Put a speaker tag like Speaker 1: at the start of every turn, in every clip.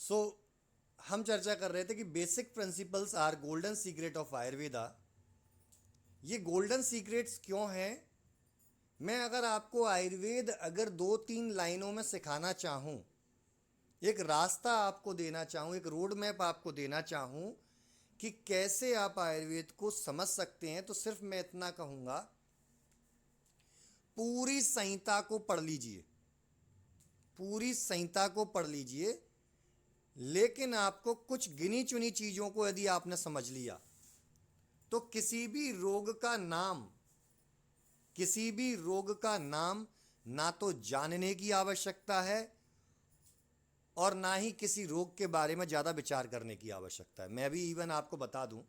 Speaker 1: सो हम चर्चा कर रहे थे कि basic principles are golden secret of Ayurveda. ये गोल्डन सीक्रेट्स क्यों हैं? मैं अगर आपको आयुर्वेद अगर 2-3 लाइनों में सिखाना चाहूँ, एक रास्ता आपको देना चाहूँ, एक रोड मैप आपको देना चाहूँ कि कैसे आप आयुर्वेद को समझ सकते हैं, तो सिर्फ मैं इतना कहूँगा, पूरी संहिता को पढ़ लीजिए। पूरी संहिता को पढ़ लीजिए, लेकिन आपको कुछ गिनी चुनी चीज़ों को यदि आपने समझ लिया तो किसी भी रोग का नाम ना तो जानने की आवश्यकता है और ना ही किसी रोग के बारे में ज़्यादा विचार करने की आवश्यकता है। मैं भी इवन आपको बता दूं,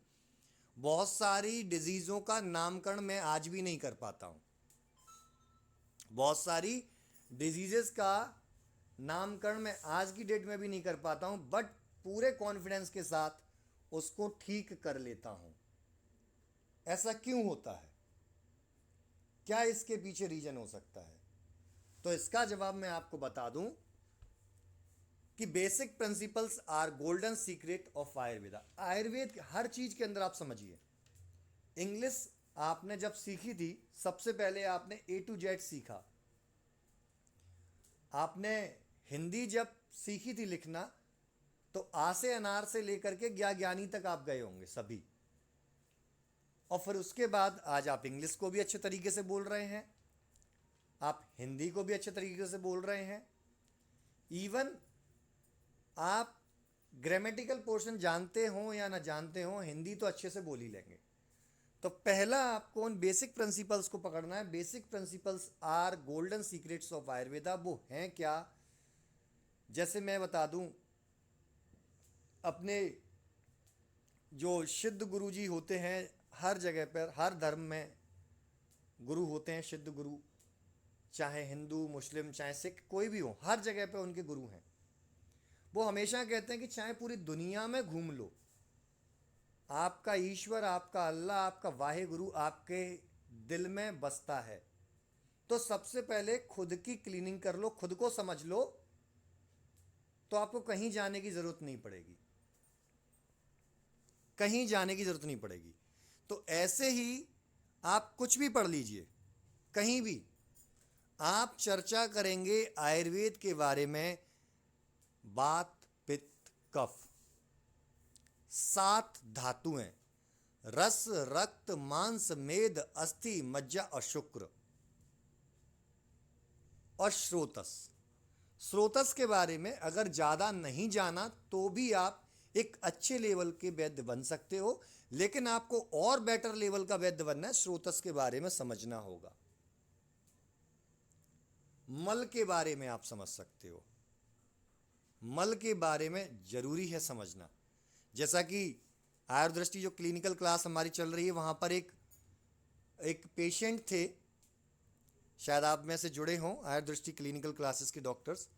Speaker 1: बहुत सारी डिजीज़ों का नामकरण मैं आज भी नहीं कर पाता हूं। बहुत सारी डिजीज़ेस का नामकरण मैं आज की डेट में भी नहीं कर पाता हूं, बट पूरे कॉन्फिडेंस के साथ उसको ठीक कर लेता हूं। ऐसा क्यों होता है? क्या इसके पीछे रीजन हो सकता है? तो इसका जवाब मैं आपको बता दूं कि basic principles are golden secret of Ayurveda. Ayurveda हर चीज के अंदर आप समझिए। इंग्लिश आपने जब सीखी थी, सबसे पहले आपने A to Z सीखा। आपने हिंदी जब सीखी थी लिखना, तो आ से अनार से लेकर के ज्ञानी तक आप गए होंगे सभी। और फिर उसके बाद आज आप इंग्लिश को भी अच्छे तरीके से बोल रहे हैं, आप हिंदी को भी अच्छे तरीके से बोल रहे हैं। इवन आप ग्रामेटिकल पोर्शन जानते हो या ना जानते हो, हिंदी तो अच्छे से बोल ही लेंगे। तो पहला आपको उन बेसिक प्रिंसिपल्स को पकड़ना है। Basic principles are golden secrets of Ayurveda. वो हैं क्या? जैसे मैं बता दूं, अपने जो सिद्ध गुरु जी होते हैं, हर जगह पर हर धर्म में गुरु होते हैं सिद्ध गुरु, चाहे हिंदू मुस्लिम चाहे सिख कोई भी हो, हर जगह पे उनके गुरु हैं। वो हमेशा कहते हैं कि चाहे पूरी दुनिया में घूम लो, आपका ईश्वर, आपका अल्लाह, आपका वाहे गुरु आपके दिल में बसता है। तो सबसे पहले खुद की क्लीनिंग कर लो, खुद को समझ लो, तो आपको कहीं जाने की जरूरत नहीं पड़ेगी। कहीं जाने की जरूरत नहीं पड़ेगी। तो ऐसे ही आप कुछ भी पढ़ लीजिए, कहीं भी आप चर्चा करेंगे आयुर्वेद के बारे में, बात पित्त कफ, 7 धातुएं, रस रक्त मांस मेद अस्थि मज्जा और शुक्र और स्रोतस। स्रोतस के बारे में अगर ज़्यादा नहीं जाना तो भी आप एक अच्छे लेवल के वैद्य बन सकते हो, लेकिन आपको और बेटर लेवल का वैद्य बनना है, स्रोतस के बारे में समझना होगा। मल के बारे में आप समझ सकते हो, मल के बारे में जरूरी है समझना। जैसा कि आयुर्दृष्टि जो क्लिनिकल क्लास हमारी चल रही है, वहाँ पर एक एक पेशेंट थे, शायद आप में से जुड़े हों आयुर्दृष्टि क्लिनिकल क्लासेस के डॉक्टर्स।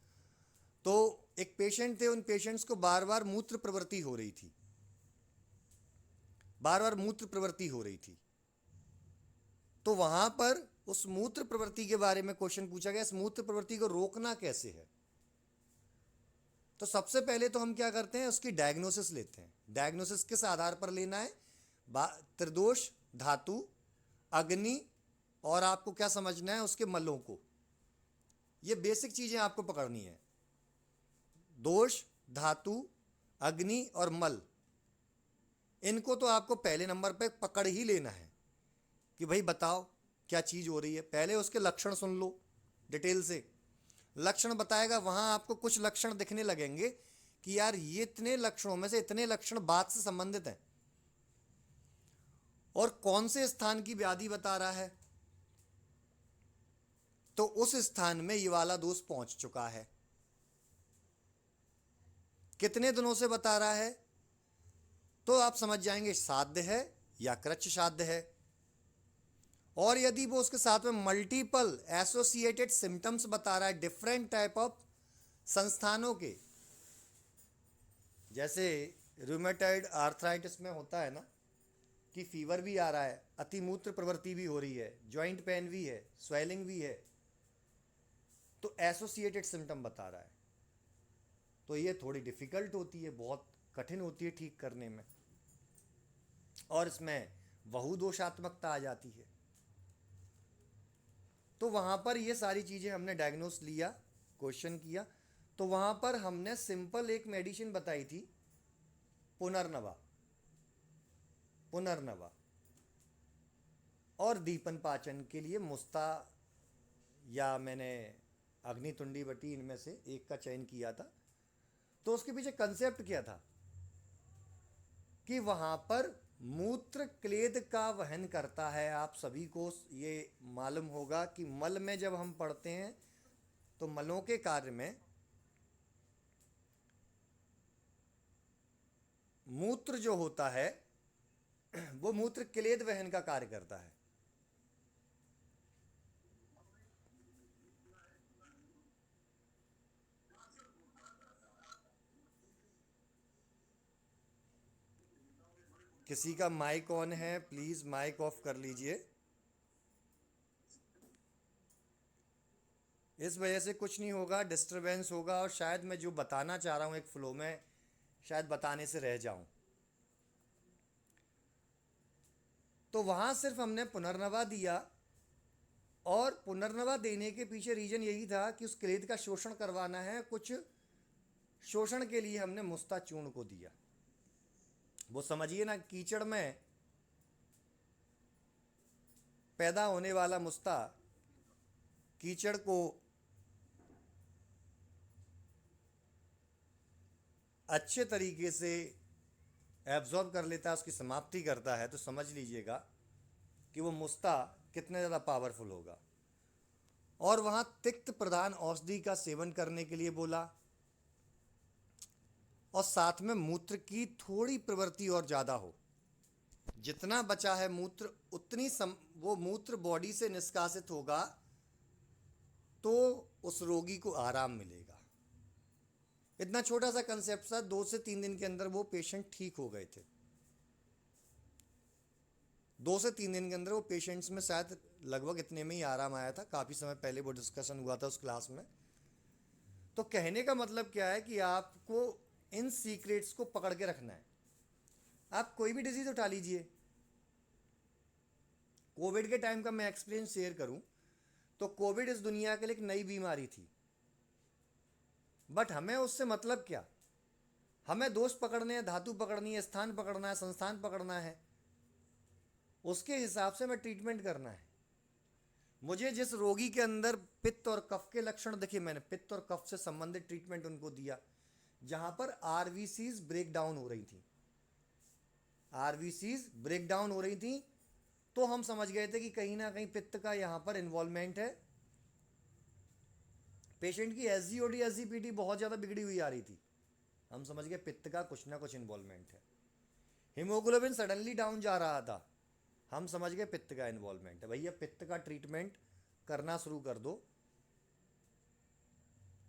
Speaker 1: तो एक पेशेंट थे, उन पेशेंट्स को बार बार मूत्र प्रवृत्ति हो रही थी, बार बार मूत्र प्रवृत्ति हो रही थी। तो वहाँ पर उस मूत्र प्रवृत्ति के बारे में क्वेश्चन पूछा गया, इस मूत्र प्रवृत्ति को रोकना कैसे है? तो सबसे पहले तो हम क्या करते हैं, उसकी डायग्नोसिस लेते हैं। डायग्नोसिस किस आधार पर लेना है? त्रिदोष धातु, अग्नि, और आपको क्या समझना है, उसके मलों को। ये बेसिक चीजें आपको पकड़नी है। दोष, धातु, अग्नि और मल, इनको तो आपको पहले नंबर पे पकड़ ही लेना है कि भाई बताओ क्या चीज हो रही है। पहले उसके लक्षण सुन लो डिटेल से। लक्षण बताएगा, वहां आपको कुछ लक्षण दिखने लगेंगे कि यार ये इतने लक्षणों में से इतने लक्षण बात से संबंधित हैं, और कौन से स्थान की व्याधि बता रहा है, तो उस स्थान में ये वाला दोष पहुंच चुका है। कितने दिनों से बता रहा है, तो आप समझ जाएंगे साध्य है या कृच्छ साध्य है। और यदि वो उसके साथ में मल्टीपल एसोसिएटेड सिम्टम्स बता रहा है, डिफरेंट टाइप ऑफ संस्थानों के, जैसे रूमेटॉइड आर्थराइटिस में होता है ना कि फीवर भी आ रहा है, अतिमूत्र प्रवृत्ति भी हो रही है, जॉइंट पेन भी है, स्वेलिंग भी है, तो एसोसिएटेड सिम्टम बता रहा है। तो ये थोड़ी डिफ़िकल्ट होती है, बहुत कठिन होती है ठीक करने में, और इसमें बहुदोषात्मकता आ जाती है। तो वहाँ पर ये सारी चीज़ें हमने डायग्नोस लिया, क्वेश्चन किया, तो वहाँ पर हमने सिंपल एक मेडिसिन बताई थी, पुनर्नवा। पुनर्नवा और दीपन पाचन के लिए मुस्ता, या मैंने अग्नितुंडी बटी, इनमें से एक का चयन किया था। तो उसके पीछे कंसेप्ट क्या था कि वहाँ पर मूत्र क्लेद का वहन करता है। आप सभी को ये मालूम होगा कि मल में जब हम पढ़ते हैं तो मलों के कार्य में मूत्र जो होता है वो मूत्र क्लेद वहन का कार्य करता है। किसी का माइक ऑन है, प्लीज माइक ऑफ कर लीजिए। इस वजह से कुछ नहीं होगा, डिस्टरबेंस होगा, और शायद मैं जो बताना चाह रहा हूँ एक फ्लो में शायद बताने से रह जाऊं। तो वहाँ सिर्फ हमने पुनर्नवा दिया, और पुनर्नवा देने के पीछे रीजन यही था कि उस क्लेद का शोषण करवाना है। कुछ शोषण के लिए हमने मुस्ता चूर्ण को दिया। वो समझिए ना, कीचड़ में पैदा होने वाला मुस्ता कीचड़ को अच्छे तरीके से एब्जॉर्ब कर लेता है, उसकी समाप्ति करता है। तो समझ लीजिएगा कि वो मुस्ता कितने ज़्यादा पावरफुल होगा। और वहाँ तिक्त प्रधान औषधि का सेवन करने के लिए बोला, और साथ में मूत्र की थोड़ी प्रवृत्ति और ज़्यादा हो। जितना बचा है मूत्र उतनी वो मूत्र बॉडी से निष्कासित होगा तो उस रोगी को आराम मिलेगा। इतना छोटा सा कंसेप्ट था, 2 से 3 दिन के अंदर वो पेशेंट ठीक हो गए थे। 2 से 3 दिन के अंदर वो पेशेंट्स में शायद लगभग इतने में ही आराम आया था। काफ़ी समय पहले वो डिस्कशन हुआ था उस क्लास में। तो कहने का मतलब क्या है कि आपको इन सीक्रेट्स को पकड़ के रखना है। आप कोई भी डिजीज़ उठा लीजिए। कोविड के टाइम का मैं एक्सपीरियंस शेयर करूं तो कोविड इस दुनिया के लिए एक नई बीमारी थी, बट हमें उससे मतलब क्या? हमें दोष पकड़ने हैं, धातु पकड़नी है, स्थान पकड़ना है, संस्थान पकड़ना है, उसके हिसाब से मैं ट्रीटमेंट करना है। मुझे जिस रोगी के अंदर पित्त और कफ के लक्षण दिखे, मैंने पित्त और कफ से संबंधित ट्रीटमेंट उनको दिया। जहां पर आरबीसीज ब्रेक डाउन हो रही थी, आरबीसीज ब्रेक डाउन हो रही थी, तो हम समझ गए थे कि कहीं ना कहीं पित्त का यहां पर इन्वॉल्वमेंट है। पेशेंट की एसजीओडी एसजीपीटी बहुत ज़्यादा बिगड़ी हुई आ रही थी। हम समझ गए पित्त का कुछ ना कुछ इन्वॉल्वमेंट है। हीमोग्लोबिन सडनली डाउन जा रहा था, हम समझ गए पित्त का इन्वॉल्वमेंट है। भैया पित्त का ट्रीटमेंट करना शुरू कर दो।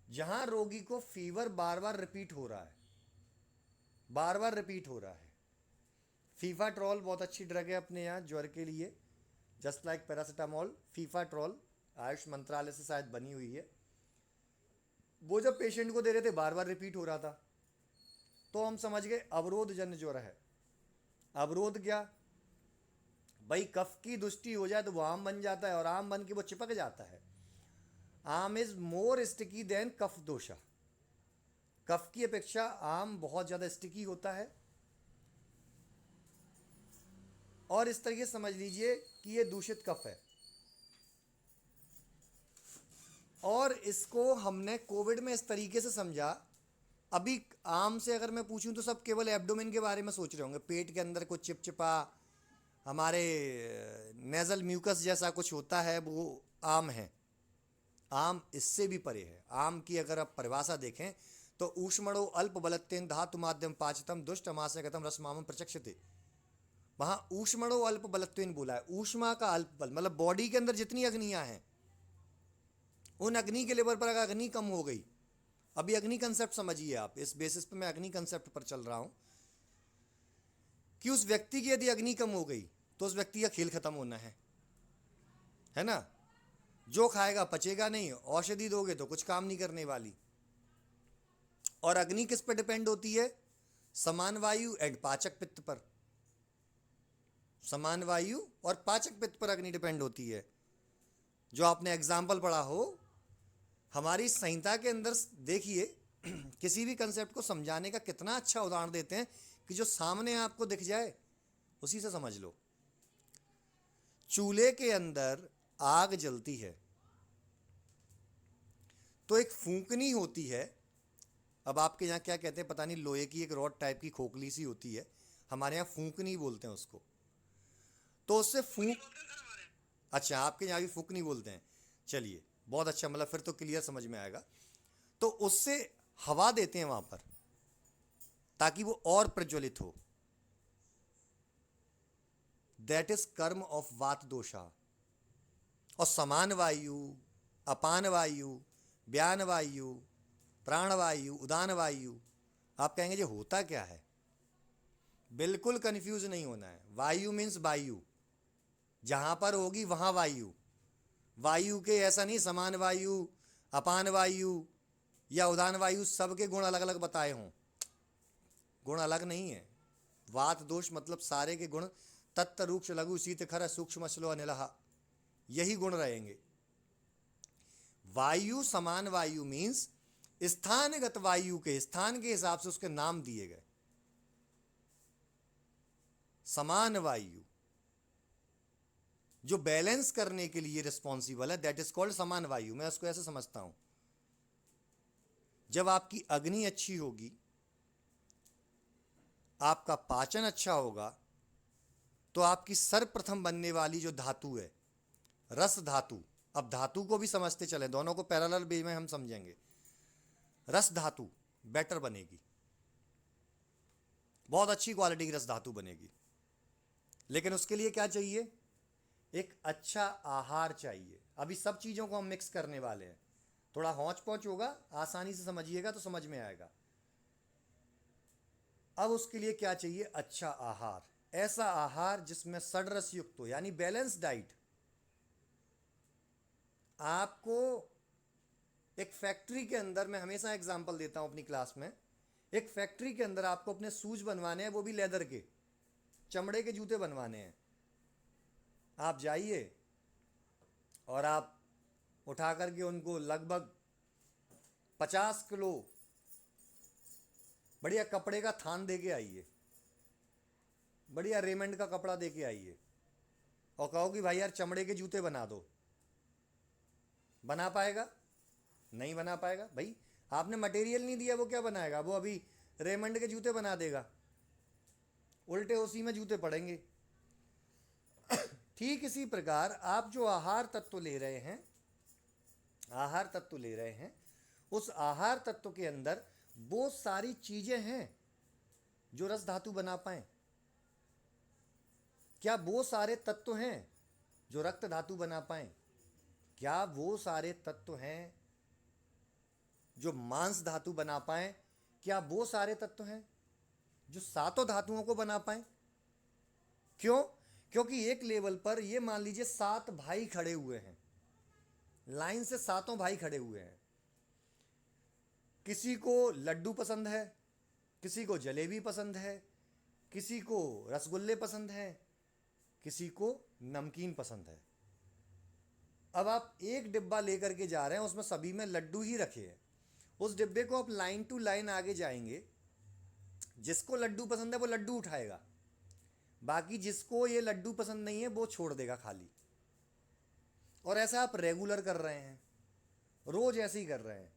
Speaker 1: जहां रोगी को फीवर बार बार रिपीट हो रहा है, बार बार रिपीट हो रहा है, फीफाट्रॉल बहुत अच्छी ड्रग है अपने यहाँ ज्वर के लिए, जस्ट लाइक पैरासीटामोल। फीफाट्रॉल आयुष मंत्रालय से शायद बनी हुई है। वो जब पेशेंट को दे रहे थे बार बार रिपीट हो रहा था, तो हम समझ गए अवरोध जन्य ज्वर है। अवरोध क्या भाई, कफ की दुष्टि हो जाए तो वो आम बन जाता है, और आम बन के वो चिपक जाता है। आम इज मोर स्टिकी देन कफ दोषा। कफ की अपेक्षा आम बहुत ज़्यादा स्टिकी होता है। और इस तरीके समझ लीजिए कि ये दूषित कफ है, और इसको हमने कोविड में इस तरीके से समझा। अभी आम से अगर मैं पूछूं तो सब केवल एब्डोमेन के बारे में सोच रहे होंगे, पेट के अंदर कुछ चिपचिपा हमारे नेजल म्यूकस जैसा कुछ होता है, वो आम है। आम इससे भी परे है। आम की अगर आप परिभाषा देखें तो ऊष्मणो अल्प बलत्तेन धातु माध्यम पाचितम दुष्ट अमाशयगतम रसमामम प्रचक्षते। वहां ऊष्मणो अल्प बलत्वेन बोला है। ऊष्मा का अल्प बल मतलब बॉडी के अंदर जितनी अग्नियां हैं, उन अग्नि के लेवल पर अगर अग्नि कम हो गई, अभी अग्नि कंसेप्ट समझिए आप, इस बेसिस पे मैं अग्नि कंसेप्ट पर चल रहा हूं कि उस व्यक्ति की यदि अग्नि कम हो गई तो उस व्यक्ति का खेल खत्म होना है ना। जो खाएगा पचेगा नहीं, औषधि दोगे तो कुछ काम नहीं करने वाली। और अग्नि किस पर डिपेंड होती है? समान वायु एंड पाचक पित्त पर। समान वायु और पाचक पित्त पर अग्नि डिपेंड होती है। जो आपने एग्जाम्पल पढ़ा हो हमारी संहिता के अंदर, देखिए किसी भी कंसेप्ट को समझाने का कितना अच्छा उदाहरण देते हैं कि जो सामने आपको दिख जाए उसी से समझ लो। चूल्हे के अंदर आग जलती है तो एक फूंकनी होती है। अब आपके यहाँ क्या कहते हैं पता नहीं, लोहे की एक रॉड टाइप की खोखली सी होती है, हमारे यहाँ फूंकनी बोलते हैं उसको। तो उससे फूंक, अच्छा आपके यहाँ भी फूंकनी बोलते हैं, चलिए बहुत अच्छा, मतलब फिर तो क्लियर समझ में आएगा। तो उससे हवा देते हैं वहां पर ताकि वो और प्रज्वलित हो। दैट इज कर्म ऑफ वात दोषा। और समान वायु, अपान वायु, व्यान वायु, प्राणवायु, उदान वायु, आप कहेंगे ये होता क्या है? बिल्कुल कंफ्यूज नहीं होना है। वायु मीन्स वायु, जहां पर होगी वहां वायु। वायु के ऐसा नहीं समान वायु, अपान वायु या उदान वायु सबके गुण अलग अलग बताए हों, गुण अलग नहीं है। वात दोष मतलब सारे के गुण तत्त रूक्ष लघु शीत खर सूक्ष्म श्लो अनिलह, यही गुण रहेंगे। वायु समान वायु मीन्स स्थानगत वायु के स्थान के हिसाब से उसके नाम दिए गए। समान वायु जो बैलेंस करने के लिए रिस्पॉन्सिबल है, दैट इज कॉल्ड समान वायु। मैं उसको ऐसे समझता हूं, जब आपकी अग्नि अच्छी होगी, आपका पाचन अच्छा होगा, तो आपकी सर्वप्रथम बनने वाली जो धातु है रस धातु, अब धातु को भी समझते चले, दोनों को पैरेलल वे में हम समझेंगे। रस धातु बेटर बनेगी, बहुत अच्छी क्वालिटी की रस धातु बनेगी। लेकिन उसके लिए क्या चाहिए? एक अच्छा आहार चाहिए। अभी सब चीज़ों को हम मिक्स करने वाले हैं, थोड़ा हौच पौच होगा, आसानी से समझिएगा तो समझ में आएगा। अब उसके लिए क्या चाहिए? अच्छा आहार, ऐसा आहार जिसमें षड्रस युक्त हो, यानी बैलेंस डाइट। आपको एक फैक्ट्री के अंदर, मैं हमेशा एग्जांपल देता हूं अपनी क्लास में, एक फैक्ट्री के अंदर आपको अपने शूज बनवाने हैं, वो भी लेदर के, चमड़े के जूते बनवाने हैं। आप जाइए और आप उठा करके उनको लगभग 50 किलो बढ़िया कपड़े का थान दे के आइए, बढ़िया रेमंड का कपड़ा दे के आइए, और कहो कि भाई यार चमड़े के जूते बना दो। बना पाएगा? नहीं बना पाएगा। भाई आपने मटेरियल नहीं दिया, वो क्या बनाएगा? वो अभी रेमंड के जूते बना देगा, उल्टे उसी में जूते पड़ेंगे। ठीक इसी प्रकार आप जो आहार तत्व ले रहे हैं, आहार तत्व ले रहे हैं, उस आहार तत्व के अंदर वो सारी चीजें हैं जो रस धातु बना पाए। क्या वो सारे तत्व हैं जो रक्त धातु बना पाए? क्या वो सारे तत्व हैं जो मांस धातु बना पाए? क्या वो सारे तत्व हैं जो सातों धातुओं को बना पाए? क्यों? क्योंकि एक लेवल पर ये मान लीजिए 7 भाई खड़े हुए हैं, लाइन से सातों भाई खड़े हुए हैं। किसी को लड्डू पसंद है, किसी को जलेबी पसंद है, किसी को रसगुल्ले पसंद है, किसी को नमकीन पसंद है। अब आप एक डिब्बा लेकर के जा रहे हैं, उसमें सभी में लड्डू ही रखे हैं। उस डिब्बे को आप लाइन टू लाइन आगे जाएंगे, जिसको लड्डू पसंद है वो लड्डू उठाएगा, बाकी जिसको ये लड्डू पसंद नहीं है वो छोड़ देगा खाली। और ऐसा आप रेगुलर कर रहे हैं, रोज ऐसे ही कर रहे हैं,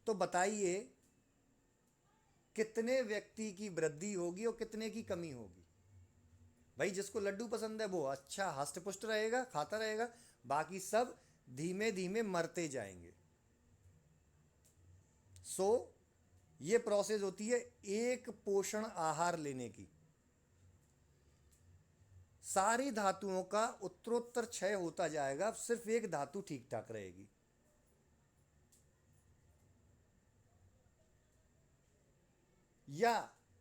Speaker 1: तो बताइए कितने व्यक्ति की वृद्धि होगी और कितने की कमी होगी? भाई जिसको लड्डू पसंद है वो अच्छा हष्ट पुष्ट रहेगा, खाता रहेगा, बाकी सब धीमे धीमे मरते जाएंगे। सो ये प्रोसेस होती है एक पोषण आहार लेने की। सारी धातुओं का उत्तरोत्तर क्षय होता जाएगा, सिर्फ एक धातु ठीक ठाक रहेगी। या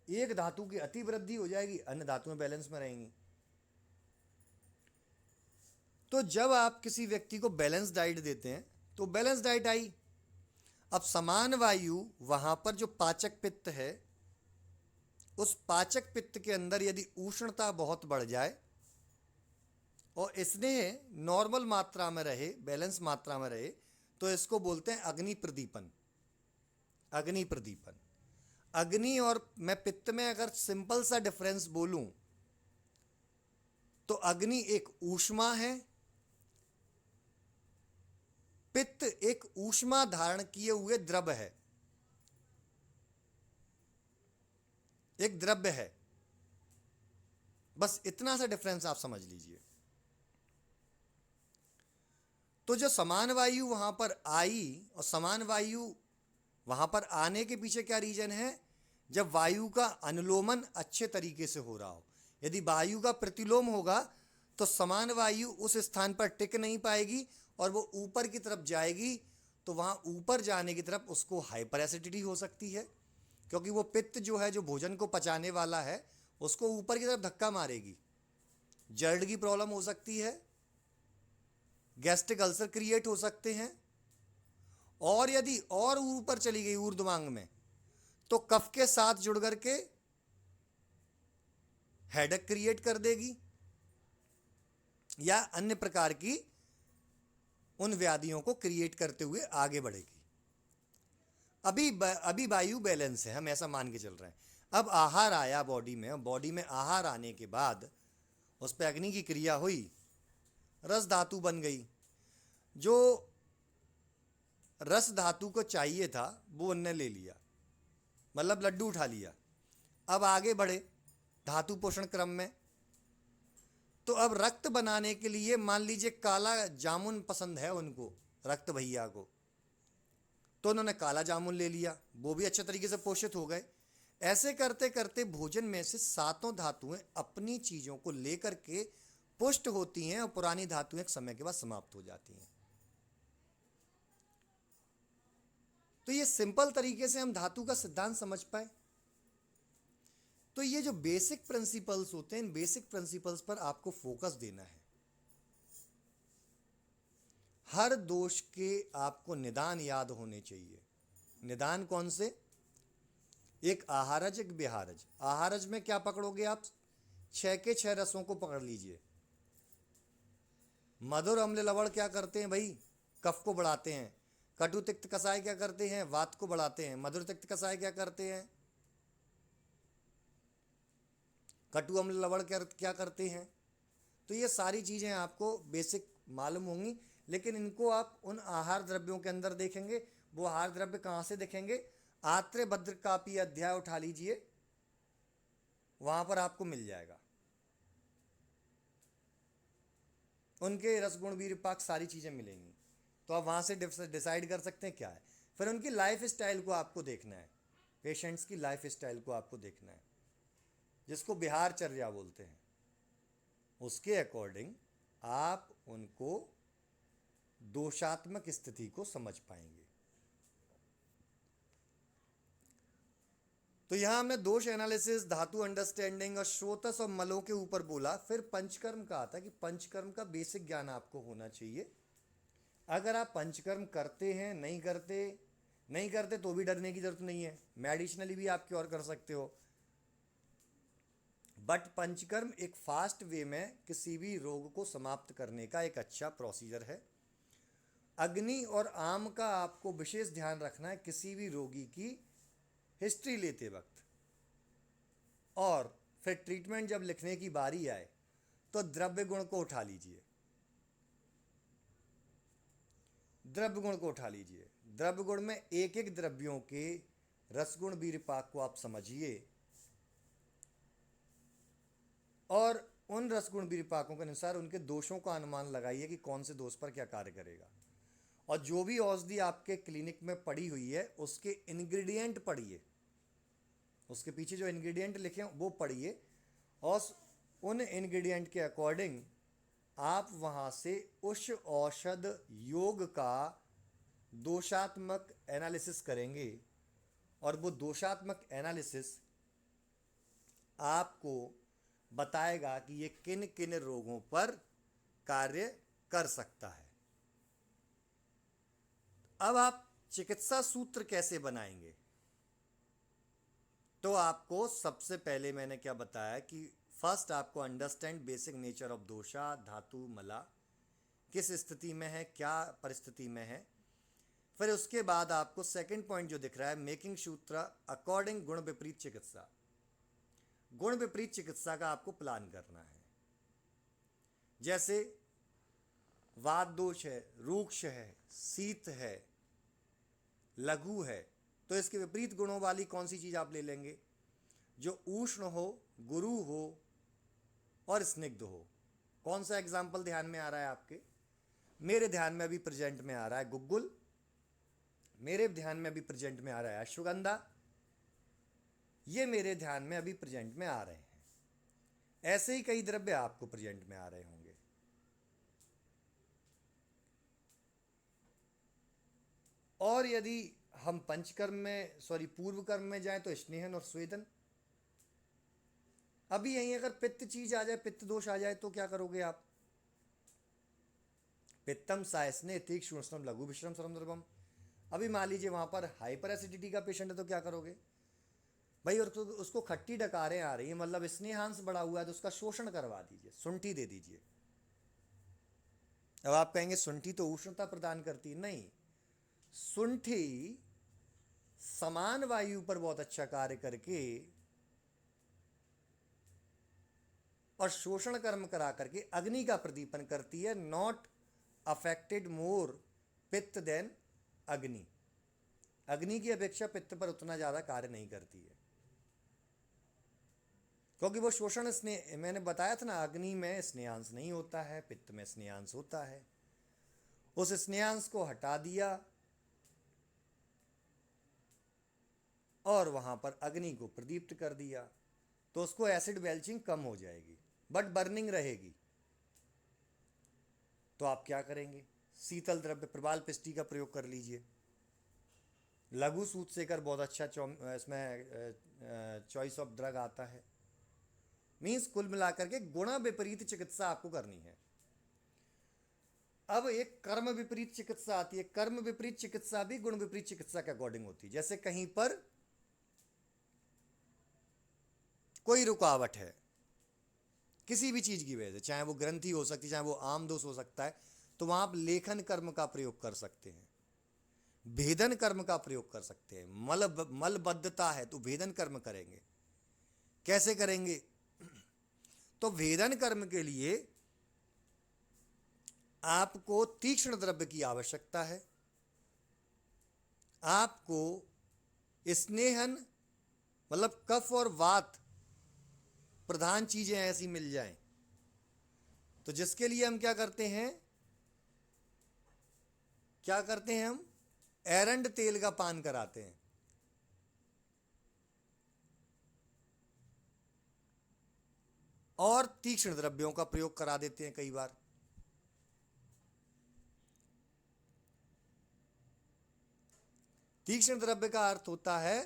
Speaker 1: एक धातु की अति वृद्धि हो जाएगी, अन्य धातुएं बैलेंस में रहेंगी। तो जब आप किसी व्यक्ति को बैलेंस डाइट देते हैं तो बैलेंस डाइट आई। अब समान वायु वहां पर जो पाचक पित्त है, उस पाचक पित्त के अंदर यदि उष्णता बहुत बढ़ जाए और स्नेह नॉर्मल मात्रा में रहे, बैलेंस मात्रा में रहे, तो इसको बोलते हैं अग्नि प्रदीपन। अग्नि प्रदीपन। अग्नि और मैं पित्त में अगर सिंपल सा डिफरेंस बोलूं तो अग्नि एक ऊष्मा है, पित्त एक ऊष्मा धारण किए हुए द्रव है, एक द्रव्य है। बस इतना सा डिफरेंस आप समझ लीजिए। तो जो समान वायु वहां पर आई, और समान वायु वहां पर आने के पीछे क्या रीजन है? जब वायु का अनुलोमन अच्छे तरीके से हो रहा हो। यदि वायु का प्रतिलोम होगा तो समान वायु उस स्थान पर टिक नहीं पाएगी और वो ऊपर की तरफ जाएगी, तो वहां ऊपर जाने की तरफ उसको हाइपर एसिडिटी हो सकती है, क्योंकि वो पित्त जो है, जो भोजन को पचाने वाला है, उसको ऊपर की तरफ धक्का मारेगी। जर्ड की प्रॉब्लम हो सकती है, गैस्ट्रिक अल्सर क्रिएट हो सकते हैं, और यदि और ऊपर चली गई ऊर्ध्वांग में तो कफ के साथ जुड़ करके हेडेक क्रिएट कर देगी या अन्य प्रकार की उन व्याधियों को क्रिएट करते हुए आगे बढ़ेगी। अभी वायु बैलेंस है, हम ऐसा मान के चल रहे हैं। अब आहार आया बॉडी में, बॉडी में आहार आने के बाद उस पर अग्नि की क्रिया हुई, रस धातु बन गई। जो रस धातु को चाहिए था वो उनने ले लिया, मतलब लड्डू उठा लिया। अब आगे बढ़े धातु पोषण क्रम में, तो अब रक्त बनाने के लिए मान लीजिए काला जामुन पसंद है उनको, रक्त भैया को, तो उन्होंने काला जामुन ले लिया, वो भी अच्छे तरीके से पोषित हो गए। ऐसे करते करते भोजन में से सातों धातुएं अपनी चीजों को लेकर के पुष्ट होती हैं और पुरानी धातुएं एक समय के बाद समाप्त हो जाती हैं। तो ये सिंपल तरीके से हम धातु का सिद्धांत समझ पाए। तो ये जो बेसिक प्रिंसिपल्स होते हैं, इन बेसिक प्रिंसिपल्स पर आपको फोकस देना है। हर दोष के आपको निदान याद होने चाहिए। निदान कौन से? एक आहारज, एक विहारज। आहारज में क्या पकड़ोगे आप? 6 के 6 रसों को पकड़ लीजिए। मधुर अम्ल लवण क्या करते हैं भाई? कफ को बढ़ाते हैं। कटु तिक्त कसाय क्या करते हैं? वात को बढ़ाते हैं। मधुर तिक्त कसाय क्या करते हैं? कटु अम्ल लवण क्या करते हैं? तो ये सारी चीजें आपको बेसिक मालूम होंगी, लेकिन इनको आप उन आहार द्रव्यों के अंदर देखेंगे। वो आहार द्रव्य कहाँ से देखेंगे? आत्रे भद्र कापी अध्याय उठा लीजिए, वहां पर आपको मिल जाएगा। उनके रसगुण वीर पाक सारी चीजें मिलेंगी, तो आप वहां से डिसाइड कर सकते हैं क्या है। फिर उनकी लाइफ स्टाइल को आपको देखना है, पेशेंट्स की लाइफ स्टाइल को आपको देखना है, जिसको बिहारचर्या बोलते हैं। उसके अकॉर्डिंग आप उनको दोषात्मक स्थिति को समझ पाएंगे। तो यहां हमने दोष एनालिसिस, धातु अंडरस्टैंडिंग और स्रोतस और मलों के ऊपर बोला। फिर पंचकर्म का आता है कि पंचकर्म का बेसिक ज्ञान आपको होना चाहिए। अगर आप पंचकर्म करते हैं, नहीं करते तो भी डरने की जरूरत नहीं है, मेडिसिनली भी आप क्योर कर सकते हो। बट पंचकर्म एक फास्ट वे में किसी भी रोग को समाप्त करने का एक अच्छा प्रोसीजर है। अग्नि और आम का आपको विशेष ध्यान रखना है किसी भी रोगी की हिस्ट्री लेते वक्त, और फिर ट्रीटमेंट जब लिखने की बारी आए तो द्रव्य गुण को उठा लीजिए। द्रव्य गुण को उठा लीजिए। द्रव्य गुण में एक एक द्रव्यों के रसगुण वीरपाक को आप समझिए, और उन रसगुण वीरपाकों के अनुसार उनके दोषों का अनुमान लगाइए कि कौन से दोष पर क्या कार्य करेगा। और जो भी औषधि आपके क्लिनिक में पड़ी हुई है उसके इंग्रेडिएंट पढ़िए, उसके पीछे जो इंग्रेडिएंट लिखे हैं वो पढ़िए, और उन इंग्रेडिएंट के अकॉर्डिंग आप वहाँ से उस औषध योग का दोषात्मक एनालिसिस करेंगे, और वो दोषात्मक एनालिसिस आपको बताएगा कि ये किन किन रोगों पर कार्य कर सकता है। अब आप चिकित्सा सूत्र कैसे बनाएंगे? तो आपको सबसे पहले मैंने क्या बताया कि फर्स्ट आपको अंडरस्टैंड बेसिक नेचर ऑफ दोषा, धातु, मला किस स्थिति में है, क्या परिस्थिति में है। फिर उसके बाद आपको सेकंड पॉइंट जो दिख रहा है, मेकिंग सूत्र अकॉर्डिंग गुण विपरीत चिकित्सा। गुण विपरीत चिकित्सा का आपको प्लान करना है। जैसे वात दोष है, रूक्ष है, शीत है, लघु है, तो इसके विपरीत गुणों वाली कौन सी चीज आप ले लेंगे? जो उष्ण हो, गुरु हो और स्निग्ध हो। कौन सा एग्जाम्पल ध्यान में आ रहा है आपके? मेरे ध्यान में अभी प्रेजेंट में आ रहा है गुग्गुल, मेरे ध्यान में अभी प्रेजेंट में आ रहा है अश्वगंधा, ये मेरे ध्यान में अभी प्रेजेंट में आ रहे हैं। ऐसे ही कई द्रव्य आपको प्रेजेंट में आ रहे होंगे। और यदि हम पंचकर्म में पूर्व कर्म में जाएं तो स्नेहन और स्वेदन। अभी यहीं अगर पित्त चीज आ जाए, पित्त दोष आ जाए तो क्या करोगे आप? पित्तम सायस्ने तीक्ष्ण उष्णम लघु विश्रम सरम द्रवम। अभी मान लीजिए वहां पर हाइपर एसिडिटी का पेशेंट है तो क्या करोगे भाई? और तो उसको खट्टी डकारें आ रही है, मतलब स्नेहांश बढ़ा हुआ है, तो उसका शोषण करवा दीजिए, शुंठी दे दीजिए। अब आप कहेंगे शुंठी तो उष्णता प्रदान करती है। नहीं, शुंठी समान वायु पर बहुत अच्छा कार्य करके और शोषण कर्म करा करके अग्नि का प्रदीपन करती है। नॉट अफेक्टेड मोर पित्त देन अग्नि। अग्नि की अपेक्षा पित्त पर उतना ज्यादा कार्य नहीं करती है, क्योंकि वो शोषण स्नेह, मैंने बताया था ना, अग्नि में स्नेहांश नहीं होता है, पित्त में स्नेहांश होता है। उस स्नेहांश को हटा दिया और वहां पर अग्नि को प्रदीप्त कर दिया, तो उसको एसिड बेल्चिंग कम हो जाएगी, बट बर्निंग रहेगी। तो आप क्या करेंगे? शीतल द्रव्य प्रबाल पिष्टी का प्रयोग कर लीजिए। लघु सूत सेकर बहुत अच्छा इसमें चॉइस ऑफ ड्रग आता है। मीन्स कुल मिलाकर के गुण विपरीत चिकित्सा आपको करनी है। अब एक कर्म विपरीत चिकित्सा आती है। कर्म विपरीत चिकित्सा भी गुण विपरीत चिकित्सा के अकॉर्डिंग होती है। जैसे कहीं पर कोई रुकावट है किसी भी चीज की वजह से, चाहे वो ग्रंथि हो सकती है, चाहे वो आम दोष हो सकता है, तो वहां आप लेखन कर्म का प्रयोग कर सकते हैं, भेदन कर्म का प्रयोग कर सकते हैं। मलबद्धता है तो भेदन कर्म करेंगे। कैसे करेंगे? तो भेदन कर्म के लिए आपको तीक्ष्ण द्रव्य की आवश्यकता है। आपको स्नेहन मतलब कफ और वात प्रधान चीजें ऐसी मिल जाएं, तो जिसके लिए हम क्या करते हैं? हम एरंड तेल का पान कराते हैं। और तीक्ष्ण द्रव्यों का प्रयोग करा देते हैं कई बार। तीक्ष्ण द्रव्य का अर्थ होता है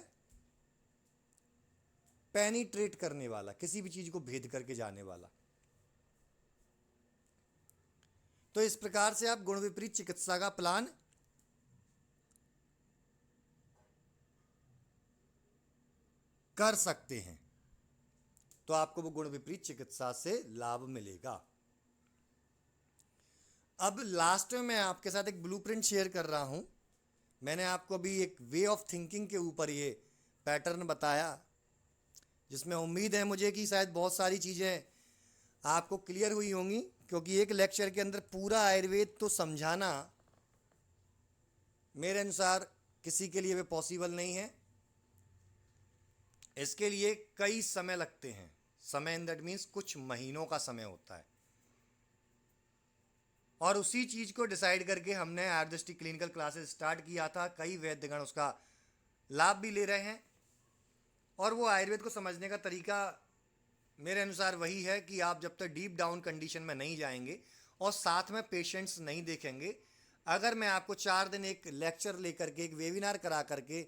Speaker 1: पेनिट्रेट करने वाला, किसी भी चीज को भेद करके जाने वाला। तो इस प्रकार से आप गुण विपरीत चिकित्सा का प्लान कर सकते हैं, तो आपको वो गुण विपरीत चिकित्सा से लाभ मिलेगा। अब लास्ट में मैं आपके साथ एक ब्लूप्रिंट शेयर कर रहा हूं। मैंने आपको अभी एक वे ऑफ थिंकिंग के ऊपर ये पैटर्न बताया, जिसमें उम्मीद है मुझे कि शायद बहुत सारी चीज़ें आपको क्लियर हुई होंगी, क्योंकि एक लेक्चर के अंदर पूरा आयुर्वेद तो समझाना मेरे अनुसार किसी के लिए भी पॉसिबल नहीं है। इसके लिए कई समय लगते हैं। समय इन दैट मीन्स कुछ महीनों का समय होता है, और उसी चीज को डिसाइड करके हमने आयुर्दृष्टि क्लिनिकल क्लासेस स्टार्ट किया था। कई वैद्यगण उसका लाभ भी ले रहे हैं, और वो आयुर्वेद को समझने का तरीका मेरे अनुसार वही है कि आप जब तक डीप डाउन कंडीशन में नहीं जाएंगे और साथ में पेशेंट्स नहीं देखेंगे। अगर मैं आपको 4 दिन एक लेक्चर लेकर के, एक वेबिनार करा करके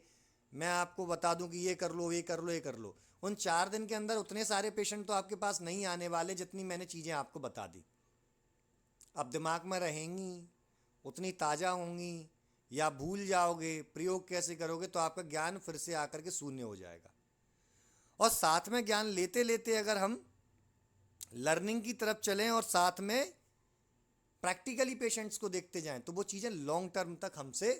Speaker 1: मैं आपको बता दूं कि ये कर लो, ये कर लो, ये कर लो, उन 4 दिन के अंदर उतने सारे पेशेंट तो आपके पास नहीं आने वाले जितनी मैंने चीज़ें आपको बता दी। अब दिमाग में रहेंगी, उतनी ताज़ा होंगी, या भूल जाओगे, प्रयोग कैसे करोगे, तो आपका ज्ञान फिर से आकर के शून्य हो जाएगा। और साथ में ज्ञान लेते लेते अगर हम लर्निंग की तरफ चलें और साथ में प्रैक्टिकली पेशेंट्स को देखते जाएं, तो वो चीज़ें लॉन्ग टर्म तक हमसे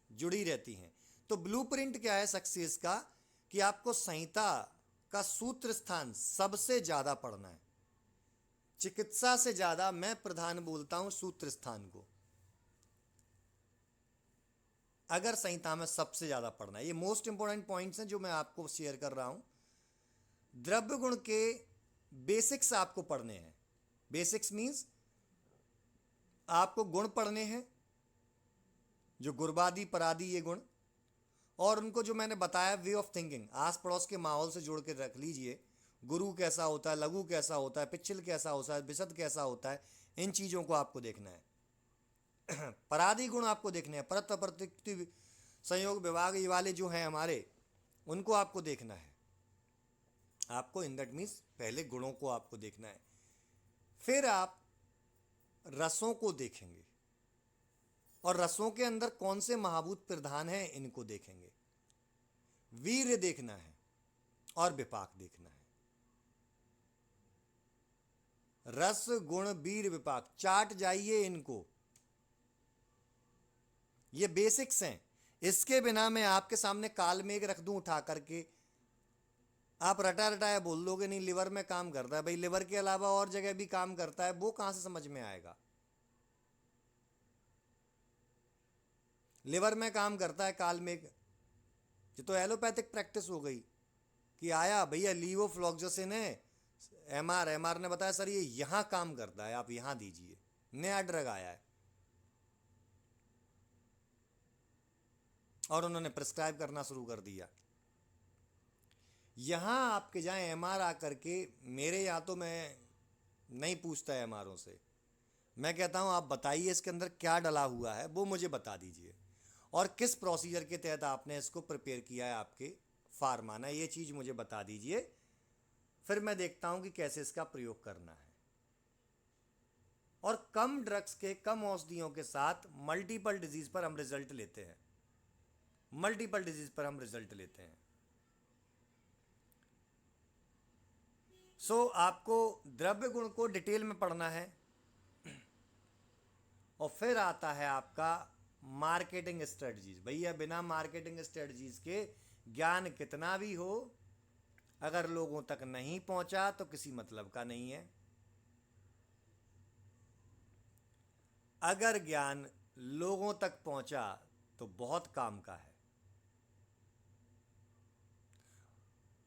Speaker 1: जुड़ी रहती हैं। तो ब्लूप्रिंट क्या है सक्सेस का, कि आपको संहिता का सूत्र स्थान सबसे ज़्यादा पढ़ना है। चिकित्सा से ज़्यादा मैं प्रधान बोलता हूं सूत्र स्थान को, अगर संहिता में सबसे ज़्यादा पढ़ना है। ये मोस्ट इंपॉर्टेंट पॉइंट्स हैं जो मैं आपको शेयर कर रहा हूं। द्रव्य गुण के बेसिक्स आपको पढ़ने हैं। बेसिक्स मीन्स आपको गुण पढ़ने हैं, जो गुरबादी परादी ये गुण, और उनको जो मैंने बताया वे ऑफ थिंकिंग, आस पड़ोस के माहौल से जोड़ के रख लीजिए। गुरु कैसा होता है, लघु कैसा होता है, पिछल कैसा होता है, विशद कैसा होता है, इन चीज़ों को आपको देखना है। परादी गुण आपको देखने हैं, परत अप्रत्यक्ति संयोग विभाग ये वाले जो हैं हमारे, उनको आपको देखना है। आपको इन दैट मीन्स पहले गुणों को आपको देखना है, फिर आप रसों को देखेंगे, और रसों के अंदर कौन से महाभूत प्रधान हैं इनको देखेंगे। वीर्य देखना है और विपाक देखना है। रस गुण वीर विपाक चाट जाइए इनको, ये बेसिक्स हैं। इसके बिना मैं आपके सामने कालमेघ रख दूं उठा करके, आप रटा रटाया बोल दोगे नहीं लिवर में काम करता है। भाई लिवर के अलावा और जगह भी काम करता है, वो कहां से समझ में आएगा। लिवर में काम करता है कालमेघ, ये तो एलोपैथिक प्रैक्टिस हो गई कि आया भैया लीवोफ्लॉक्सासिन है, एमआर ने बताया सर ये यहां काम करता है, आप यहां दीजिए, नया ड्रग आया है, और उन्होंने प्रिस्क्राइब करना शुरू कर दिया। यहां आपके जाए एमआर आकर के, मेरे यहाँ तो मैं नहीं पूछता है एमआरओ से, मैं कहता हूं आप बताइए इसके अंदर क्या डला हुआ है, वो मुझे बता दीजिए, और किस प्रोसीजर के तहत आपने इसको प्रिपेयर किया है आपके फार्मा ने, ये चीज़ मुझे बता दीजिए। फिर मैं देखता हूं कि कैसे इसका प्रयोग करना है। और कम ड्रग्स के, कम औषधियों के साथ मल्टीपल डिजीज पर हम रिजल्ट लेते हैं, मल्टीपल डिजीज पर हम रिजल्ट लेते हैं। आपको द्रव्य गुण को डिटेल में पढ़ना है, और फिर आता है आपका मार्केटिंग स्ट्रेटजीज। भैया बिना मार्केटिंग स्ट्रेटजीज के ज्ञान कितना भी हो, अगर लोगों तक नहीं पहुंचा तो किसी मतलब का नहीं है। अगर ज्ञान लोगों तक पहुंचा तो बहुत काम का है।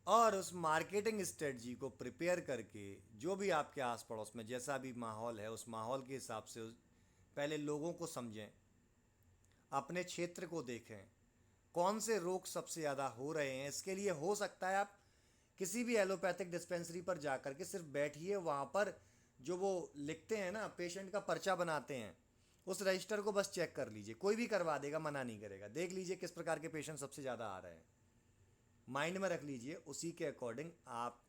Speaker 1: और उस मार्केटिंग स्ट्रेटजी को प्रिपेयर करके, जो भी आपके आस पड़ोस में जैसा भी माहौल है, उस माहौल के हिसाब से पहले लोगों को समझें, अपने क्षेत्र को देखें, कौन से रोग सबसे ज़्यादा हो रहे हैं। इसके लिए हो सकता है आप किसी भी एलोपैथिक डिस्पेंसरी पर जाकर के सिर्फ बैठिए, वहाँ पर जो वो लिखते हैं ना, पेशेंट का पर्चा बनाते हैं, उस रजिस्टर को बस चेक कर लीजिए, कोई भी करवा देगा, मना नहीं करेगा। देख लीजिए किस प्रकार के पेशेंट सबसे ज़्यादा आ रहे हैं, माइंड में रख लीजिए, उसी के अकॉर्डिंग आप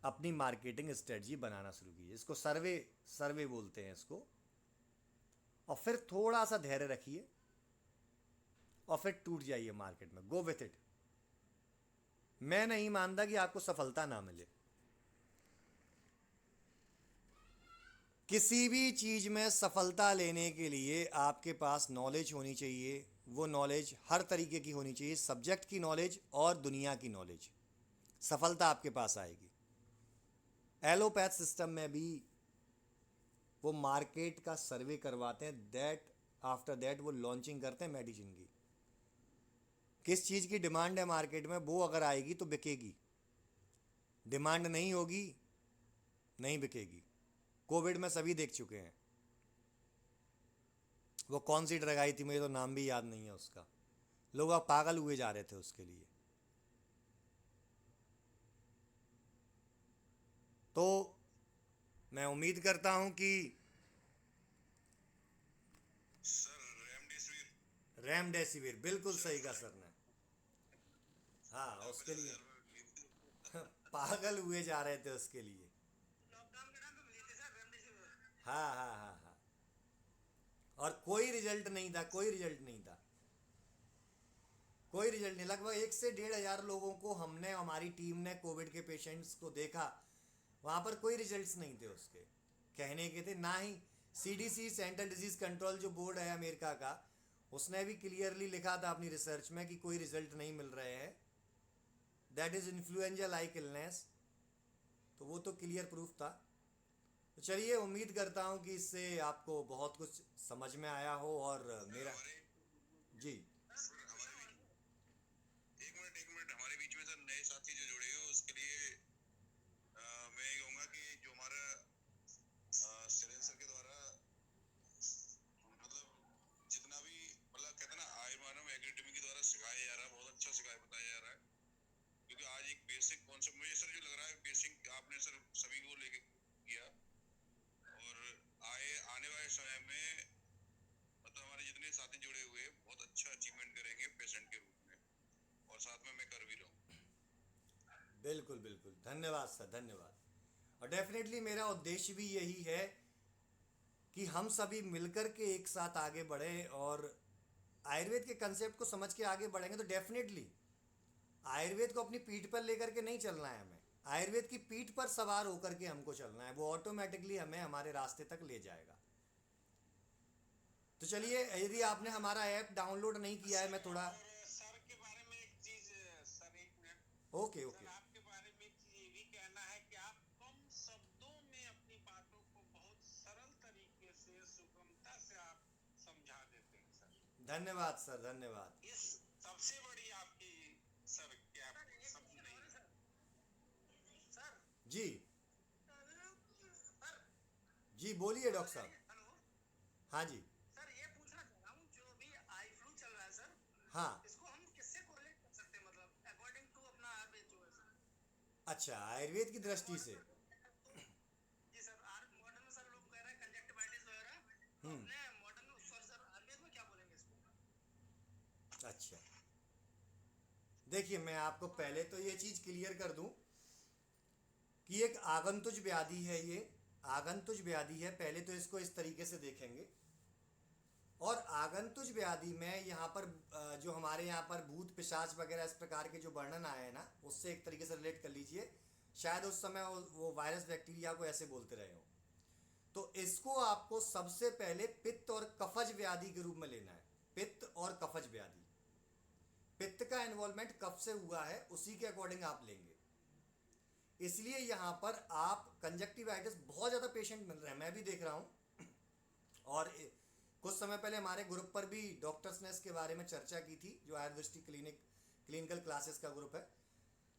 Speaker 1: अपनी मार्केटिंग स्ट्रेटजी बनाना शुरू कीजिए। इसको सर्वे बोलते हैं इसको। और फिर थोड़ा सा धैर्य रखिए, और फिर टूट जाइए मार्केट में, गो विथ इट। मैं नहीं मानता कि आपको सफलता ना मिले। किसी भी चीज में सफलता लेने के लिए आपके पास नॉलेज होनी चाहिए। वो नॉलेज हर तरीके की होनी चाहिए, सब्जेक्ट की नॉलेज और दुनिया की नॉलेज। सफलता आपके पास आएगी। एलोपैथ सिस्टम में भी वो मार्केट का सर्वे करवाते हैं, दैट आफ्टर दैट वो लॉन्चिंग करते हैं मेडिसिन की। किस चीज़ की डिमांड है मार्केट में, वो अगर आएगी तो बिकेगी, डिमांड नहीं होगी नहीं बिकेगी। कोविड में सभी देख चुके हैं, वो कौन सी ड्रग आई थी, मुझे तो नाम भी याद नहीं है उसका, लोग अब पागल हुए जा रहे थे उसके लिए। तो मैं उम्मीद करता हूं कि रेमडेसिविर बिल्कुल सही कहा सर ने। हाँ उसके लिए पागल हुए जा रहे थे उसके लिए। हाँ हाँ हाँ हाँ। और कोई रिजल्ट नहीं था, कोई रिजल्ट नहीं था, कोई रिजल्ट नहीं। लगभग 1 से 1,500 लोगों को हमने, हमारी टीम ने कोविड के पेशेंट्स को देखा, वहाँ पर कोई रिजल्ट्स नहीं थे उसके, कहने के थे ना ही। सीडीसी, सेंट्रल डिजीज कंट्रोल जो बोर्ड है अमेरिका का, उसने भी क्लियरली लिखा था अपनी रिसर्च में कि कोई रिजल्ट नहीं मिल रहे हैं, that is influenza like illness. तो वो तो क्लियर प्रूफ था। तो चलिए, उम्मीद करता हूँ कि इससे आपको बहुत कुछ समझ में आया हो। और मेरा जी
Speaker 2: एक मिनट हमारे बीच में सर नए साथी जो जुड़े हो उसके लिए मैं ये कहूंगा कि जो हमारा शैलेंद्र सर के द्वारा मतलब जितना भी मतलब कहते हैं ना आयुर्वेदम एकेडमी के द्वारा सिखाया जा रहा है, बहुत अच्छा सिखाया बताया जा रहा है। क्योंकि आज एक बेसिक कॉन्सेप्ट मुझे सर जो लग रहा है बेसिक आपने सर सभी को लेके किया, और आने वाले समय में मतलब हमारे जितने साथी जुड़े हुए बहुत अच्छा अचीवमेंट करेंगे पेशेंट के रूप में, और साथ में मैं कर भी रहा हूँ।
Speaker 1: बिल्कुल बिल्कुल, धन्यवाद सर, धन्यवाद। और डेफिनेटली मेरा उद्देश्य भी यही है कि हम सभी मिलकर के एक साथ आगे बढ़ें, और आयुर्वेद के कंसेप्ट को समझ के आगे बढ़ेंगे तो डेफिनेटली आयुर्वेद को अपनी पीठ पर लेकर के नहीं चलना है हमें, आयुर्वेद की पीठ पर सवार होकर के हमको चलना है, वो ऑटोमेटिकली हमें हमारे रास्ते तक ले जाएगा। तो चलिए, यदि आपने हमारा ऐप डाउनलोड नहीं किया है, मैं थोड़ा
Speaker 2: सर के बारे में एक चीज, सर एक मिनट,
Speaker 1: ओके ओके
Speaker 2: सर आपके बारे में ये भी कहना है कि आप कम शब्दों में अपनी बातों को बहुत सरल तरीके से सुगमता से आप समझा देते हैं सर।
Speaker 1: धन्यवाद सर, धन्यवाद।
Speaker 2: इस सबसे बड़ी आपकी सर क्या सब नहीं सर।
Speaker 1: जी
Speaker 2: सर
Speaker 1: जी, बोलिए डॉक्टर साहब।
Speaker 2: हेलो
Speaker 1: हाँ जी।
Speaker 2: सर, ये पूछना चाह रहा हूँ जो भी आई फ्लू चल रहा है सर,
Speaker 1: हाँ,
Speaker 2: इसको हम किससे कोरिलेट कर सकते हैं, मतलब अकॉर्डिंग टू अपना आयुर्वेद जो है सर।
Speaker 1: अच्छा, आयुर्वेद की दृष्टि से।
Speaker 2: जी सर, मॉडर्न में सर लोग कह रहे हैं कंजक्टिवाइटिस वगैरह, तो
Speaker 1: हम्म।
Speaker 2: अपने मॉडर्न में सॉरी सर आयुर्वेद में क्या बोलेंगे इसको।
Speaker 1: अच्छा, देखिए, मैं आपको पहले तो ये चीज़ क्लियर कर दूं कि एक आगंतुज व्याधि है, ये आगंतुज व्याधि है। पहले तो इसको इस तरीके से देखेंगे। और आगंतुज व्याधि में यहाँ पर जो हमारे यहाँ पर भूत पिशाच वगैरह इस प्रकार के जो वर्णन आए हैं ना, उससे एक तरीके से रिलेट कर लीजिए। शायद उस समय वो वायरस बैक्टीरिया को ऐसे बोलते रहे हो। तो इसको आपको सबसे पहले पित्त और कफज व्याधि के रूप में लेना है। पित्त और कफज व्याधि, पित्त का इन्वॉल्वमेंट कफ से हुआ है, उसी के अकॉर्डिंग आप लेंगे। इसलिए यहाँ पर आप कंजक्टिवाइटिस बहुत ज़्यादा पेशेंट मिल रहे हैं, मैं भी देख रहा हूँ। और कुछ समय पहले हमारे ग्रुप पर भी डॉक्टर्स ने इसके बारे में चर्चा की थी, जो आयुर्वेदिक क्लिनिकल क्लासेस का ग्रुप है।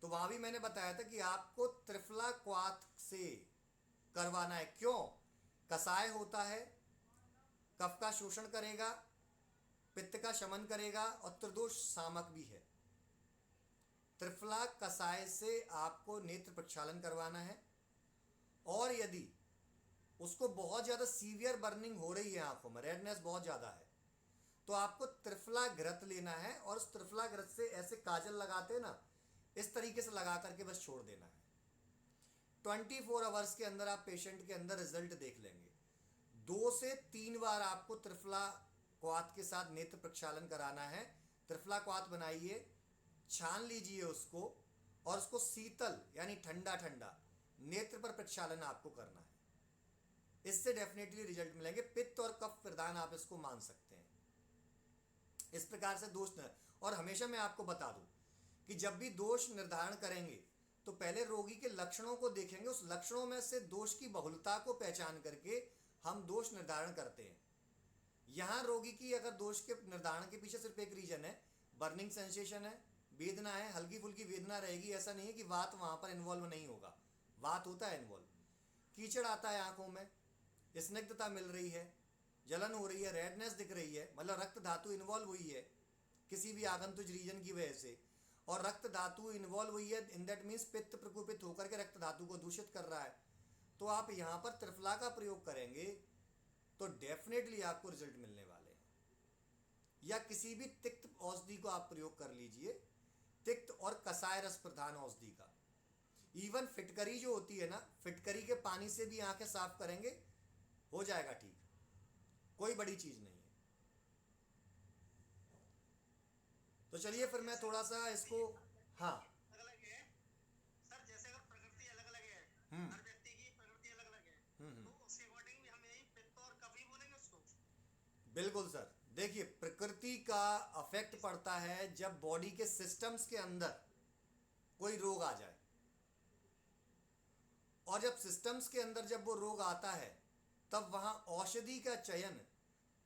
Speaker 1: तो वहाँ भी मैंने बताया था कि आपको त्रिफला क्वाथ से करवाना है। क्यों? कसाय होता है, कफ का शोषण करेगा, पित्त का शमन करेगा, और त्रिदोष सामक भी है। त्रिफला कसाय से आपको नेत्र प्रक्षालन करवाना है। और यदि उसको बहुत ज़्यादा सीवियर बर्निंग हो रही है, आंखों में रेडनेस बहुत ज़्यादा है, तो आपको त्रिफला घृत लेना है, और उस त्रिफला घृत से ऐसे काजल लगाते हैं ना, इस तरीके से लगा करके बस छोड़ देना है। 24 आवर्स के अंदर आप पेशेंट के अंदर रिजल्ट देख लेंगे। 2 से 3 बार आपको त्रिफला क्वाथ के साथ नेत्र प्रक्षालन कराना है। त्रिफला क्वाथ बनाइए, छान लीजिए उसको, और उसको शीतल यानी ठंडा ठंडा नेत्र पर प्रक्षालन आपको करना है। इससे डेफिनेटली रिजल्ट मिलेंगे। पित्त और कफ प्रदान आप इसको मान सकते हैं। इस प्रकार से दोष न, और हमेशा मैं आपको बता दूं कि जब भी दोष निर्धारण करेंगे तो पहले रोगी के लक्षणों को देखेंगे, उस लक्षणों में से दोष की बहुलता को पहचान करके हम दोष निर्धारण करते हैं। यहाँ रोगी की अगर दोष के निर्धारण के पीछे सिर्फ एक रीजन है, बर्निंग सेंसेशन है, वेदना है, हल्की फुल्की वेदना रहेगी, ऐसा नहीं है कि वात वहाँ पर इन्वॉल्व नहीं होगा, वात होता है इन्वॉल्व। कीचड़ आता है आंखों में, स्निग्धता मिल रही है, जलन हो रही है, रेडनेस दिख रही है, मतलब रक्त धातु इन्वॉल्व हुई है किसी भी आगंतुज रीजन की वजह से, और रक्त धातु इन्वॉल्व हुई है, इन दैट मीन्स पित्त प्रकोपित होकर के रक्त धातु को दूषित कर रहा है। तो आप यहाँ पर त्रिफला का प्रयोग करेंगे तो डेफिनेटली आपको रिजल्ट मिलने वाले हैं। या किसी भी तिक्त औषधि को आप प्रयोग कर लीजिए, तिक्त और कसाय रस प्रधान औषधि का। इवन फिटकरी जो होती है ना, फिटकरी के पानी से भी आंखें साफ करेंगे, हो जाएगा ठीक, कोई बड़ी चीज़ नहीं। तो चलिए फिर मैं थोड़ा सा इसको, हाँ,
Speaker 3: अलग अलग है सर। जैसे अगर प्रकृति अलग अलग है,
Speaker 1: हम्म
Speaker 3: हर व्यक्ति की प्रकृति अलग अलग है,
Speaker 1: हम्म,
Speaker 3: तो उसके अकॉर्डिंग भी हम यही पित्त और कफ ही बोलेंगे उसको।
Speaker 1: बिल्कुल सर। देखिए, प्रकृति का अफेक्ट पड़ता है जब बॉडी के सिस्टम्स के अंदर कोई रोग आ जाए, और जब सिस्टम्स के अंदर जब वो रोग आता है तब वहां औषधि का चयन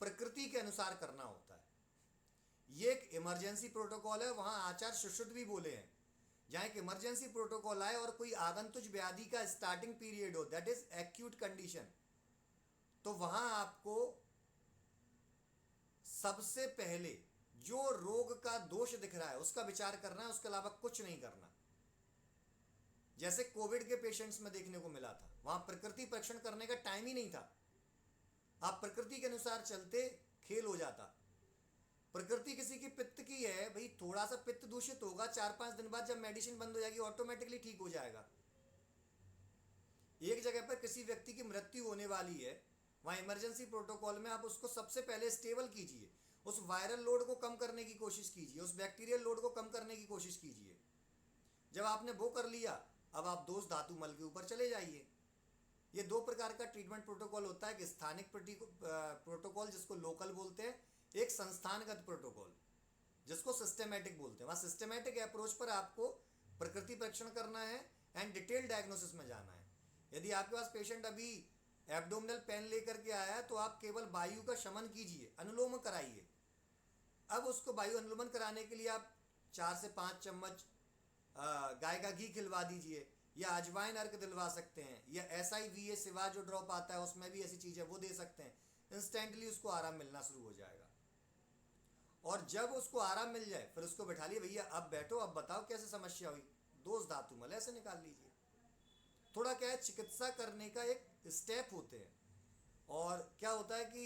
Speaker 1: प्रकृति के अनुसार करना होता है। ये एक इमरजेंसी प्रोटोकॉल है, वहां आचार्य सुश्रुत भी बोले हैं, जहां एक इमरजेंसी प्रोटोकॉल आए और कोई आगंतुक व्याधि का स्टार्टिंग पीरियड हो, दैट इज एक्यूट कंडीशन, तो वहां आपको सबसे पहले जो रोग का दोष दिख रहा है उसका विचार करना है, उसके अलावा कुछ नहीं करना। जैसे कोविड के पेशेंट्स में देखने को मिला था, वहां प्रकृति परीक्षण करने का टाइम ही नहीं था। आप प्रकृति के अनुसार चलते, खेल हो जाता। प्रकृति किसी की पित्त की है भाई, थोड़ा सा पित्त दूषित होगा, 4-5 दिन बाद जब मेडिसिन बंद हो जाएगी ऑटोमेटिकली ठीक हो जाएगा। एक जगह पर किसी व्यक्ति की मृत्यु होने वाली है, वहां इमरजेंसी प्रोटोकॉल में आप उसको सबसे पहले स्टेबल कीजिए, उस वायरल लोड को कम करने की कोशिश कीजिए, उस बैक्टीरियल लोड को कम करने की कोशिश कीजिए। जब आपने वो कर लिया, अब आप दोष धातु मल के ऊपर चले जाइए। ये 2 प्रकार का ट्रीटमेंट प्रोटोकॉल होता है, एक स्थानिक प्रोटोकॉल जिसको लोकल बोलते हैं, एक संस्थानगत प्रोटोकॉल जिसको सिस्टमेटिक बोलते हैं। वहाँ सिस्टमेटिक अप्रोच पर आपको प्रकृति परीक्षण करना है एंड डिटेल डायग्नोसिस में जाना है। यदि आपके पास पेशेंट अभी एब्डोमिनल पेन लेकर के आया है तो आप केवल वायु का शमन कीजिए, अनुलोम कराइए। अब उसको वायु अनुलोमन कराने के लिए आप 4 से 5 चम्मच गाय का घी खिलवा दीजिए, या अजवाइन अर्क दिलवा सकते हैं, या SIVA सिवा जो ड्रॉप आता है उसमें भी ऐसी चीज़ है वो दे सकते हैं। इंस्टेंटली उसको आराम मिलना शुरू हो जाएगा। और जब उसको आराम मिल जाए फिर उसको बैठा लिए, भैया अब बैठो, अब बताओ कैसे समस्या हुई, दोष धातु मल ऐसे निकाल लीजिए। थोड़ा क्या है, चिकित्सा करने का एक स्टेप होते हैं। और क्या होता है कि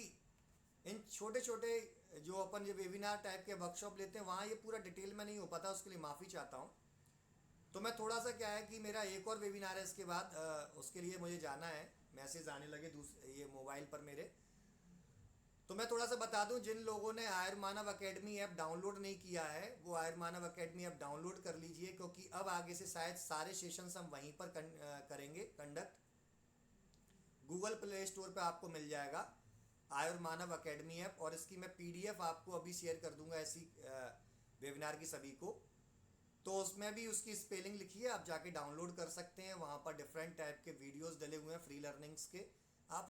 Speaker 1: इन छोटे छोटे जो अपन ये वेबिनार टाइप के वर्कशॉप लेते हैं वहाँ ये पूरा डिटेल में नहीं हो पाता, उसके लिए माफ़ी चाहता हूँ। तो मैं थोड़ा सा क्या है कि मेरा एक और वेबिनार है इसके बाद, उसके लिए मुझे जाना है, मैसेज आने लगे ये मोबाइल पर मेरे। तो मैं थोड़ा सा बता दूं, जिन लोगों ने आयुर्मानव अकेडमी ऐप डाउनलोड नहीं किया है वो आयुर्मानव अकेडमी ऐप डाउनलोड कर लीजिए, क्योंकि अब आगे से शायद सारे सेशंस हम वहीं पर करेंगे कंडक्ट। गूगल प्ले स्टोर पे आपको मिल जाएगा आयुर्मानव अकेडमी ऐप, और इसकी मैं PDF आपको अभी शेयर कर दूंगा ऐसी वेबिनार की सभी को। तो उसमें भी उसकी स्पेलिंग लिखी है, आप जाके डाउनलोड कर सकते हैं। वहाँ पर डिफरेंट टाइप के वीडियोस डले हुए हैं फ्री लर्निंग्स के,